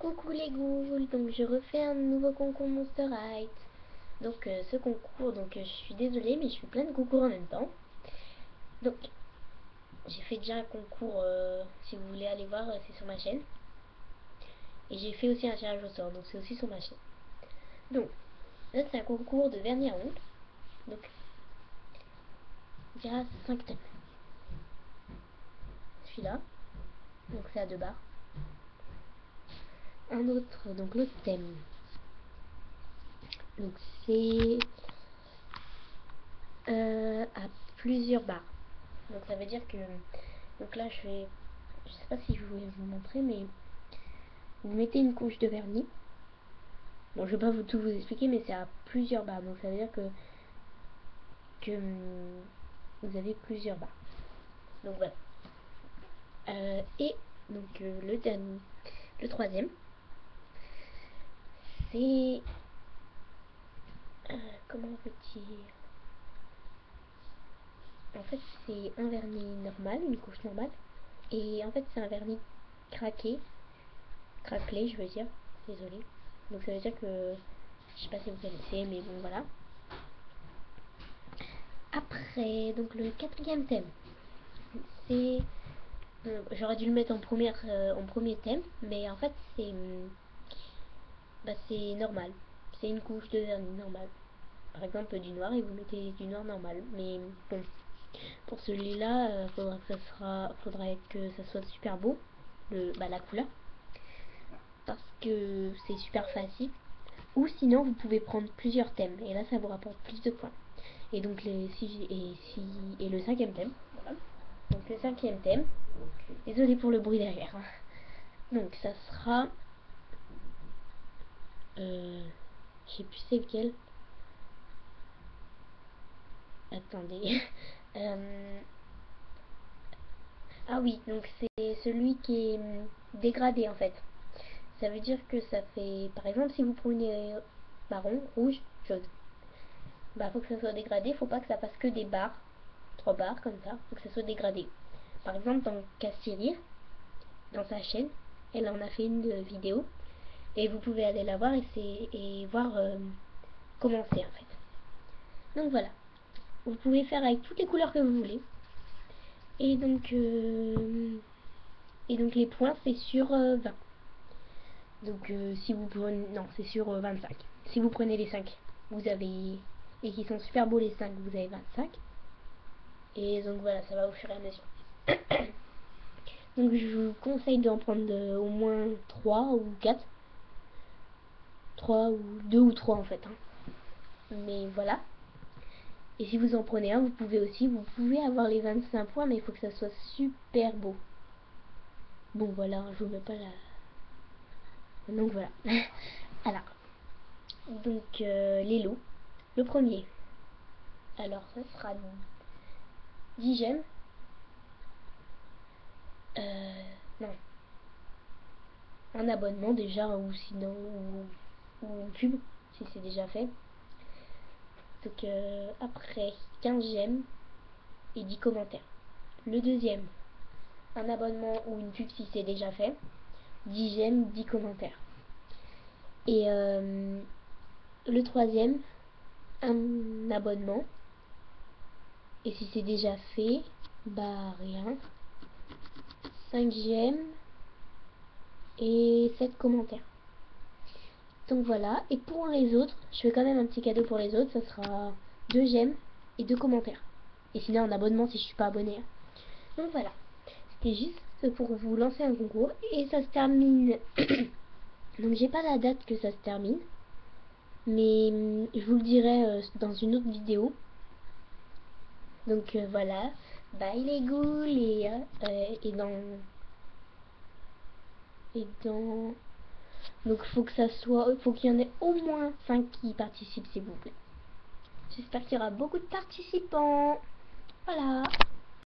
Coucou les ghouls, donc je refais un nouveau concours Monster High. Donc ce concours, je suis désolée mais je fais plein de concours en même temps. Donc j'ai fait déjà un concours, si vous voulez aller voir, c'est sur ma chaîne. Et j'ai fait aussi un tirage au sort, donc c'est aussi sur ma chaîne. Donc là c'est un concours de vernis à ongles. Donc il y a 5 thèmes. Celui-là, donc c'est à 2 barres. Un autre, donc l'autre thème. Donc c'est à plusieurs barres. Donc ça veut dire que donc là je sais pas si je voulais vous montrer, mais vous mettez une couche de vernis. Bon, je vais pas tout vous expliquer, mais c'est à plusieurs barres. Donc ça veut dire que vous avez plusieurs barres. Donc voilà. Et donc le dernier, le troisième, c'est comment on peut dire. En fait, c'est un vernis normal, une couche normale. Et en fait, c'est un vernis craquelé, je veux dire. Désolée. Donc ça veut dire que, je sais pas si vous connaissez, mais bon voilà. Après, donc le quatrième thème, c'est, j'aurais dû le mettre en premier thème, mais en fait c'est normal. C'est une couche de vernis normal. Par exemple du noir et vous mettez du noir normal. Mais bon, pour celui-là, faudrait que ça soit super beau, la couleur, parce que c'est super facile. Ou sinon vous pouvez prendre plusieurs thèmes et là ça vous rapporte plus de points. Et donc et le cinquième thème. Voilà. Donc le cinquième thème. Désolé pour le bruit derrière. Donc ça sera, je sais plus c'est lequel. Attendez. Ah oui, donc c'est celui qui est dégradé en fait. Ça veut dire que ça fait, par exemple, si vous prenez marron, rouge, jaune, faut que ça soit dégradé. Faut pas que ça fasse que des barres, 3 barres comme ça. Faut que ça soit dégradé. Par exemple, dans Castirir, dans sa chaîne, elle en a fait une vidéo et vous pouvez aller la voir et voir comment c'est en fait. Donc voilà, vous pouvez faire avec toutes les couleurs que vous voulez. Et donc les points c'est sur 20. Donc si vous prenez, non c'est sur 25. Si vous prenez les 5, vous avez, et qui sont super beaux les 5, vous avez 25. Et donc voilà, ça va au fur et à mesure. Donc je vous conseille d'en prendre au moins 3 ou 4. 3 ou 2 ou 3 en fait. Mais voilà. Et si vous en prenez un, vous pouvez avoir les 25 points, mais il faut que ça soit super beau. Bon voilà, je vous mets pas la... Donc voilà. Alors, donc les lots. Le premier. Alors ça sera 10 gemmes. Non. Un abonnement déjà, ou sinon, ou une pub, si c'est déjà fait. Donc après, 15 gemmes et 10 commentaires. Le deuxième, un abonnement ou une pub si c'est déjà fait. 10 j'aime, 10 commentaires. Et le troisième, un abonnement. Et si c'est déjà fait, rien. 5 j'aime et 7 commentaires. Donc voilà. Et pour les autres, je fais quand même un petit cadeau pour les autres. Ça sera 2 j'aime et 2 commentaires. Et sinon un abonnement si je suis pas abonné. Donc voilà. C'était juste pour vous lancer un concours. Et ça se termine... Donc j'ai pas la date que ça se termine. Mais je vous le dirai dans une autre vidéo. Donc voilà. Bye les ghouls et dans... Donc faut qu'il y en ait au moins 5 qui participent s'il vous plaît. J'espère qu'il y aura beaucoup de participants. Voilà.